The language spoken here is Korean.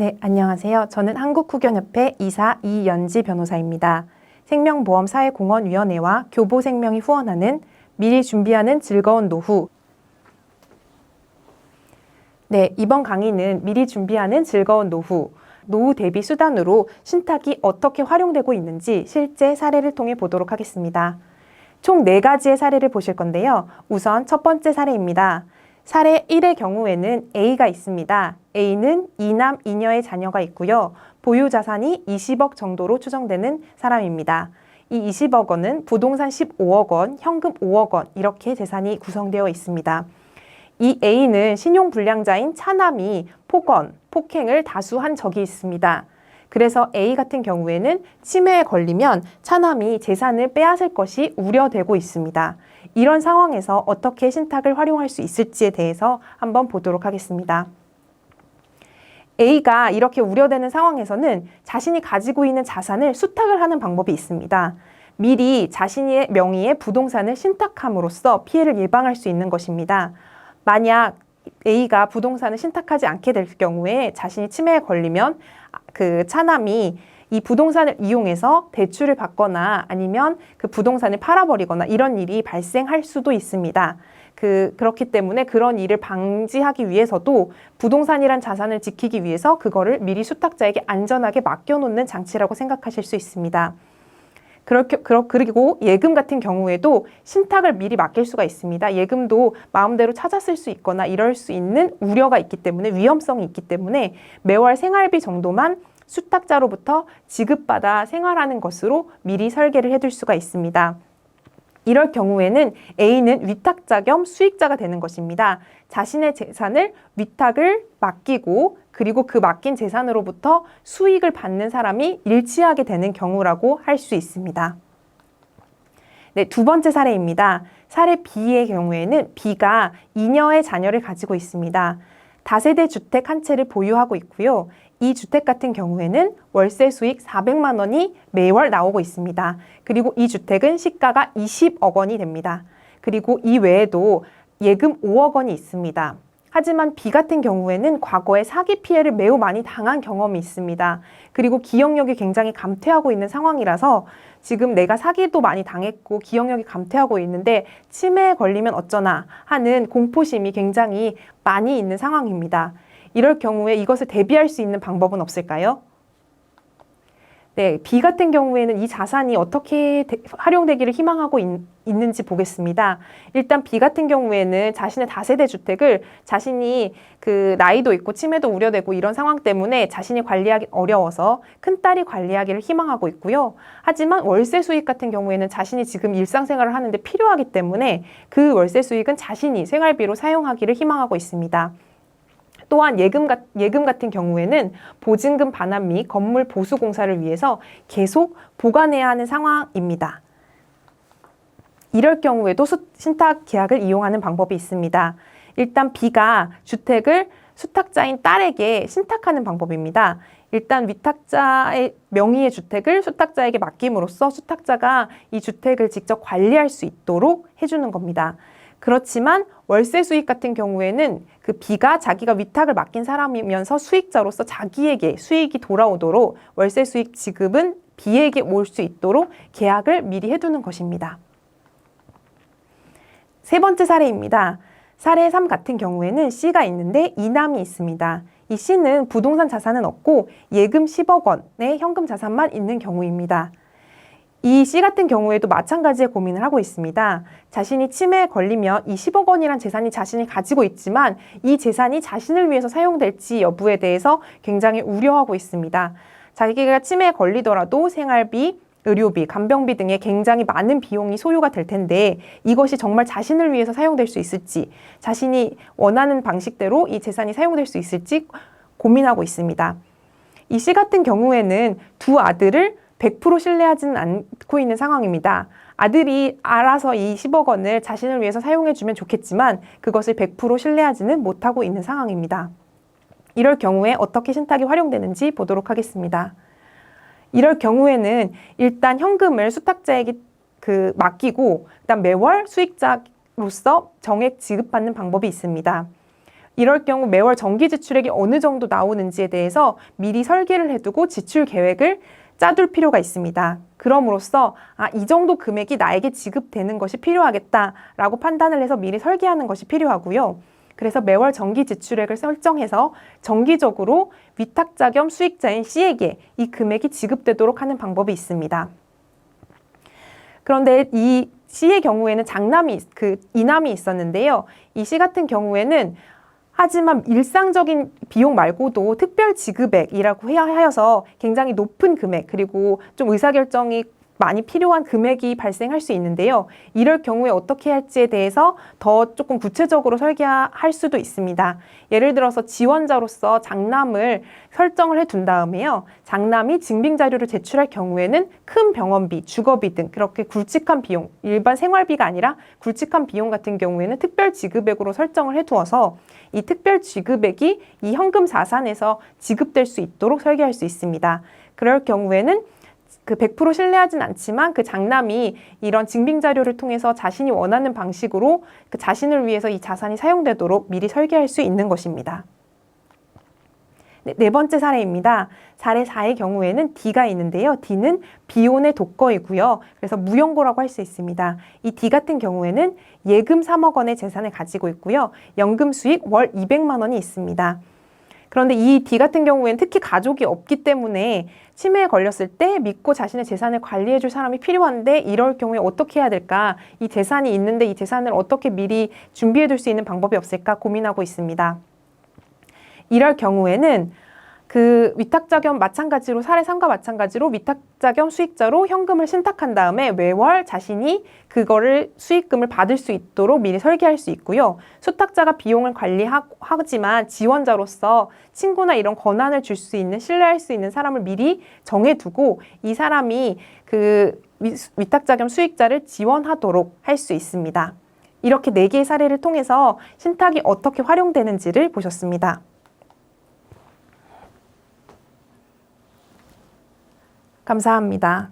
네, 안녕하세요. 저는 한국후견협회 이사 이연지 변호사입니다. 생명보험사회공헌위원회와 교보생명이 후원하는 미리 준비하는 즐거운 노후. 네, 이번 강의는 미리 준비하는 즐거운 노후 대비 수단으로 신탁이 어떻게 활용되고 있는지 실제 사례를 통해 보도록 하겠습니다. 총 4가지의 사례를 보실 건데요. 우선 첫 번째 사례입니다. 사례 1의 경우에는 A가 있습니다. A는 2남 2녀의 자녀가 있고요. 보유 자산이 20억 정도로 추정되는 사람입니다. 이 20억 원은 부동산 15억 원, 현금 5억 원 이렇게 재산이 구성되어 있습니다. 이 A는 신용불량자인 차남이 폭행을 다수 한 적이 있습니다. 그래서 A 같은 경우에는 치매에 걸리면 차남이 재산을 빼앗을 것이 우려되고 있습니다. 이런 상황에서 어떻게 신탁을 활용할 수 있을지에 대해서 한번 보도록 하겠습니다. A가 이렇게 우려되는 상황에서는 자신이 가지고 있는 자산을 수탁을 하는 방법이 있습니다. 미리 자신의 명의의 부동산을 신탁함으로써 피해를 예방할 수 있는 것입니다. 만약 A가 부동산을 신탁하지 않게 될 경우에 자신이 치매에 걸리면 그 차남이 이 부동산을 이용해서 대출을 받거나 아니면 그 부동산을 팔아버리거나 이런 일이 발생할 수도 있습니다. 그렇기 때문에 그런 일을 방지하기 위해서도 부동산이란 자산을 지키기 위해서 그거를 미리 수탁자에게 안전하게 맡겨놓는 장치라고 생각하실 수 있습니다. 그리고 예금 같은 경우에도 신탁을 미리 맡길 수가 있습니다. 예금도 마음대로 찾아 쓸 수 있거나 이럴 수 있는 우려가 있기 때문에 위험성이 있기 때문에 매월 생활비 정도만 수탁자로부터 지급받아 생활하는 것으로 미리 설계를 해둘 수가 있습니다. 이럴 경우에는 A는 위탁자 겸 수익자가 되는 것입니다. 자신의 재산을 위탁을 맡기고 그리고 그 맡긴 재산으로부터 수익을 받는 사람이 일치하게 되는 경우라고 할 수 있습니다. 네, 두 번째 사례입니다. 사례 B의 경우에는 B가 2녀의 자녀를 가지고 있습니다. 다세대 주택 한 채를 보유하고 있고요. 이 주택 같은 경우에는 월세 수익 400만 원이 매월 나오고 있습니다. 그리고 이 주택은 시가가 20억 원이 됩니다. 그리고 이 외에도 예금 5억 원이 있습니다. 하지만 B 같은 경우에는 과거에 사기 피해를 매우 많이 당한 경험이 있습니다. 그리고 기억력이 굉장히 감퇴하고 있는 상황이라서 지금 내가 사기도 많이 당했고 기억력이 감퇴하고 있는데 치매에 걸리면 어쩌나 하는 공포심이 굉장히 많이 있는 상황입니다. 이럴 경우에 이것을 대비할 수 있는 방법은 없을까요? 네, B 같은 경우에는 이 자산이 어떻게 활용되기를 희망하고 있는지 보겠습니다. 일단 B 같은 경우에는 자신의 다세대 주택을 자신이 나이도 있고 치매도 우려되고 이런 상황 때문에 자신이 관리하기 어려워서 큰딸이 관리하기를 희망하고 있고요. 하지만 월세 수익 같은 경우에는 자신이 지금 일상생활을 하는데 필요하기 때문에 그 월세 수익은 자신이 생활비로 사용하기를 희망하고 있습니다. 또한 예금 같은 경우에는 보증금 반환 및 건물 보수 공사를 위해서 계속 보관해야 하는 상황입니다. 이럴 경우에도 신탁 계약을 이용하는 방법이 있습니다. 일단 B가 주택을 수탁자인 딸에게 신탁하는 방법입니다. 일단 위탁자의 명의의 주택을 수탁자에게 맡김으로써 수탁자가 이 주택을 직접 관리할 수 있도록 해주는 겁니다. 그렇지만 월세 수익 같은 경우에는 그 B가 자기가 위탁을 맡긴 사람이면서 수익자로서 자기에게 수익이 돌아오도록 월세 수익 지급은 B에게 올 수 있도록 계약을 미리 해두는 것입니다. 세 번째 사례입니다. 사례 3 같은 경우에는 C가 있는데 2남이 있습니다. 이 C는 부동산 자산은 없고 예금 10억 원의 현금 자산만 있는 경우입니다. 이 C 같은 경우에도 마찬가지의 고민을 하고 있습니다. 자신이 치매에 걸리면 이 10억 원이란 재산이 자신이 가지고 있지만 이 재산이 자신을 위해서 사용될지 여부에 대해서 굉장히 우려하고 있습니다. 자기가 치매에 걸리더라도 생활비, 의료비, 간병비 등의 굉장히 많은 비용이 소요가 될 텐데 이것이 정말 자신을 위해서 사용될 수 있을지, 자신이 원하는 방식대로 이 재산이 사용될 수 있을지 고민하고 있습니다. 이 C 같은 경우에는 두 아들을 100% 신뢰하지는 않고 있는 상황입니다. 아들이 알아서 이 10억 원을 자신을 위해서 사용해주면 좋겠지만 그것을 100% 신뢰하지는 못하고 있는 상황입니다. 이럴 경우에 어떻게 신탁이 활용되는지 보도록 하겠습니다. 이럴 경우에는 일단 현금을 수탁자에게 맡기고 그다음 매월 수익자로서 정액 지급받는 방법이 있습니다. 이럴 경우 매월 정기 지출액이 어느 정도 나오는지에 대해서 미리 설계를 해두고 지출 계획을 짜둘 필요가 있습니다. 그럼으로써 이 정도 금액이 나에게 지급되는 것이 필요하겠다라고 판단을 해서 미리 설계하는 것이 필요하고요. 그래서 매월 정기 지출액을 설정해서 정기적으로 위탁자 겸 수익자인 C에게 이 금액이 지급되도록 하는 방법이 있습니다. 그런데 이 C의 경우에는 이남이 있었는데요. 이 C 같은 경우에는 하지만 일상적인 비용 말고도 특별 지급액이라고 하여서 굉장히 높은 금액, 그리고 좀 의사결정이 많이 필요한 금액이 발생할 수 있는데요. 이럴 경우에 어떻게 할지에 대해서 더 조금 구체적으로 설계할 수도 있습니다. 예를 들어서 지원자로서 장남을 설정을 해둔 다음에요. 장남이 증빙자료를 제출할 경우에는 큰 병원비, 주거비 등 그렇게 굵직한 비용, 일반 생활비가 아니라 굵직한 비용 같은 경우에는 특별 지급액으로 설정을 해두어서 이 특별 지급액이 이 현금 자산에서 지급될 수 있도록 설계할 수 있습니다. 그럴 경우에는 100% 신뢰하진 않지만 그 장남이 이런 증빙자료를 통해서 자신이 원하는 방식으로 그 자신을 위해서 이 자산이 사용되도록 미리 설계할 수 있는 것입니다. 네 번째 사례입니다. 사례 4의 경우에는 D가 있는데요. D는 비혼의 독거이고요. 그래서 무연고라고 할 수 있습니다. 이 D 같은 경우에는 예금 3억 원의 재산을 가지고 있고요. 연금 수익 월 200만 원이 있습니다. 그런데 이 D 같은 경우에는 특히 가족이 없기 때문에 치매에 걸렸을 때 믿고 자신의 재산을 관리해 줄 사람이 필요한데 이럴 경우에 어떻게 해야 될까? 이 재산이 있는데 이 재산을 어떻게 미리 준비해 둘 수 있는 방법이 없을까 고민하고 있습니다. 이럴 경우에는 그 위탁자 겸 마찬가지로 사례 3과 마찬가지로 위탁자 겸 수익자로 현금을 신탁한 다음에 매월 자신이 그거를 수익금을 받을 수 있도록 미리 설계할 수 있고요. 수탁자가 비용을 관리하지만 지원자로서 친구나 이런 권한을 줄 수 있는, 신뢰할 수 있는 사람을 미리 정해두고 이 사람이 그 위탁자 겸 수익자를 지원하도록 할 수 있습니다. 이렇게 4개의 사례를 통해서 신탁이 어떻게 활용되는지를 보셨습니다. 감사합니다.